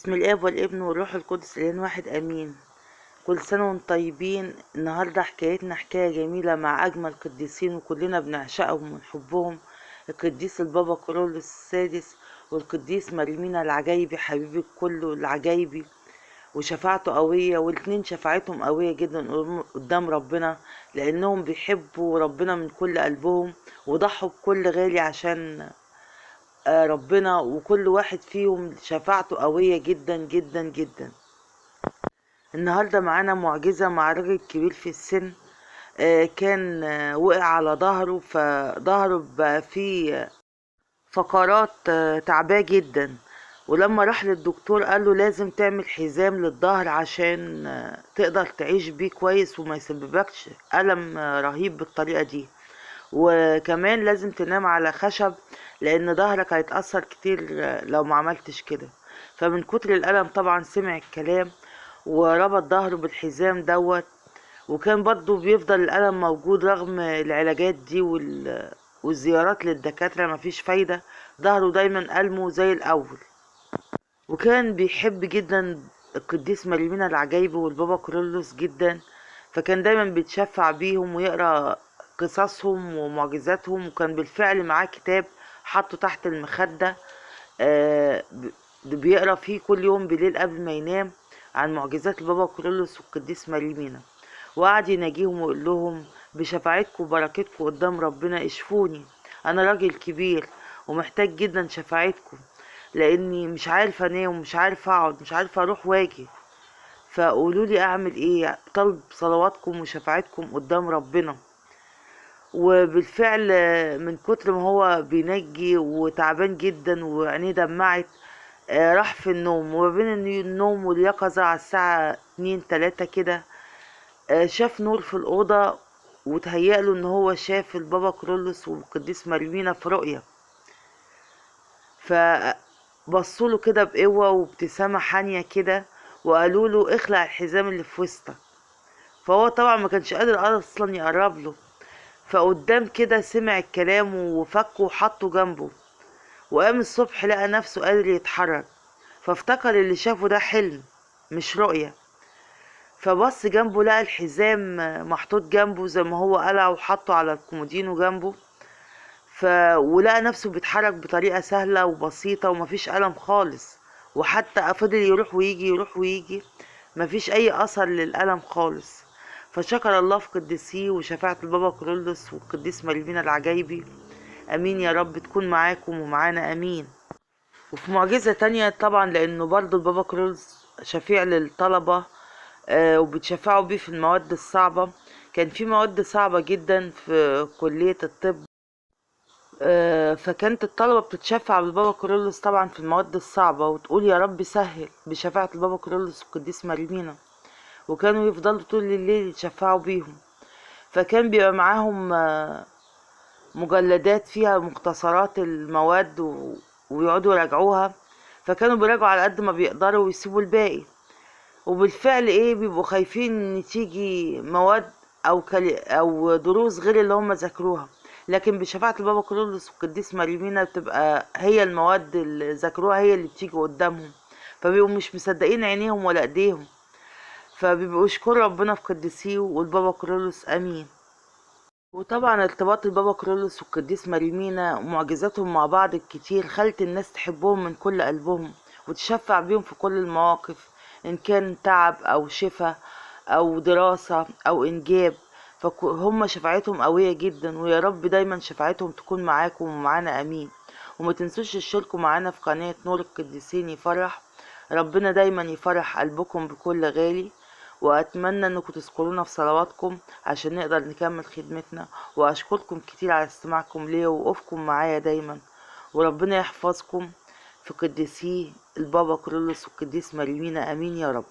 بسم الاب والابن والروح القدس الان واحد امين. كل سنه وانتم طيبين. النهارده حكايتنا حكايه جميله مع اجمل قديسين وكلنا بنعشقهم ونحبهم، القديس البابا كارولوس السادس والقديس مريمينا العجايبي حبيب الكل العجايبي، وشفاعته قويه، والاتنين شفاعتهم قويه جدا قدام ربنا، لانهم بيحبوا ربنا من كل قلبهم وضحوا بكل غالي عشان ربنا، وكل واحد فيهم شفاعته قوية جدا جدا جدا. النهاردة معانا معجزة مع راجل كبير في السن. كان وقع على ظهره، فظهره بقى فيه فقرات تعباه جدا، ولما راح للدكتور قاله لازم تعمل حزام للظهر عشان تقدر تعيش بيه كويس وما يسببكش ألم رهيب بالطريقة دي، وكمان لازم تنام على خشب لان ظهرك هيتأثر كتير لو ما عملتش كده. فمن كتر الألم طبعا سمع الكلام وربط ظهره بالحزام دوت، وكان برضه بيفضل الألم موجود رغم العلاجات دي والزيارات للدكاترة مفيش فايدة، ظهره دايما ألمه زي الأول. وكان بيحب جدا القديس مريمينا العجايبي والبابا كارولوس جدا، فكان دايما بيتشفع بيهم ويقرأ قصصهم ومعجزاتهم، وكان بالفعل معاه كتاب حطه تحت المخدة بيقرأ فيه كل يوم بالليل قبل ما ينام عن معجزات البابا كارولوس والقديس مريمينا، وقعد يناجيهم ويقول لهم بشفاعتكم وبركتكم قدام ربنا اشفوني، انا راجل كبير ومحتاج جدا شفاعتكم، لاني مش عارفه انام ومش عارفه اقعد مش عارفه اروح واجي، فقولوا لي اعمل ايه، طلب صلواتكم وشفاعتكم قدام ربنا. وبالفعل من كتر ما هو بينجي وتعبان جدا وعينيه دمعت، راح في النوم، وما بين النوم واليقظة على الساعة 2-3 كده شاف نور في الأوضة، وتهيأله ان هو شاف البابا كارولوس والقديس مريمينا في رؤية، فبصوله كده بقوة وابتسامة حانية كده وقالوا له اخلع الحزام اللي في وسطك، فهو طبعا ما كانش قادر اصلا يقرب له، فقدام كده سمع الكلام وفكه وحطه جنبه، وقام الصبح لقى نفسه قادر يتحرك، فافتكر اللي شافه ده حلم مش رؤية، فبص جنبه لقى الحزام محطوط جنبه زي ما هو قلع وحطه على الكومودينو جنبه، ولقى نفسه بيتحرك بطريقة سهلة وبسيطة ومفيش ألم خالص، وحتى فضل يروح ويجي يروح ويجي مفيش أي أثر للألم خالص. فشكر الله في قديسيه وشفاعة البابا كارولوس والقديس مريمينا العجايبي. أمين يا رب تكون معاكم ومعانا أمين. وفي معجزة تانية طبعا، لأنه برضو البابا كارولوس شفيع للطلبة وبتشفعوا بيه في المواد الصعبة. كان في مواد صعبة جدا في كلية الطب، فكانت الطلبة بتتشفع بالبابا كارولوس طبعا في المواد الصعبة وتقول يا رب سهل بشفاعة البابا كارولوس والقديس مريمينا، وكانوا يفضلوا طول الليل يتشفعوا بيهم. فكان بيبقى معاهم مجلدات فيها مختصرات المواد ويقعدوا يراجعوها، فكانوا بيراجعوا على قد ما بيقدروا ويسيبوا الباقي، وبالفعل بيبقوا خايفين ان تيجي مواد او دروس غير اللي هم ذاكروها، لكن بشفاعة البابا كارولوس والقديس مريمينا بتبقى هي المواد اللي ذاكروها هي اللي بتيجي قدامهم، فبيبقوا مش مصدقين عينيهم ولا ايديهم، فبيبقوا يشكروا ربنا في قديسيه والبابا كارولوس امين. وطبعا ارتباط البابا كارولوس والقديس مريمينا ومعجزاتهم مع بعض الكتير خلت الناس تحبهم من كل قلبهم وتشفع بيهم في كل المواقف، ان كان تعب او شفاء او دراسة او انجاب، فهم شفاعتهم قوية جدا، ويا رب دايما شفاعتهم تكون معاكم ومعانا امين. وما تنسوش تشتركوا معانا في قناة نور القديسين يفرح، ربنا دايما يفرح قلبكم بكل غالي، واتمنى انكم تذكرونا في صلواتكم عشان نقدر نكمل خدمتنا، واشكركم كتير على استماعكم ليا ووقوفكم معايا دايما، وربنا يحفظكم في قديسيه البابا كارولوس والقديس مريمينا امين يا رب.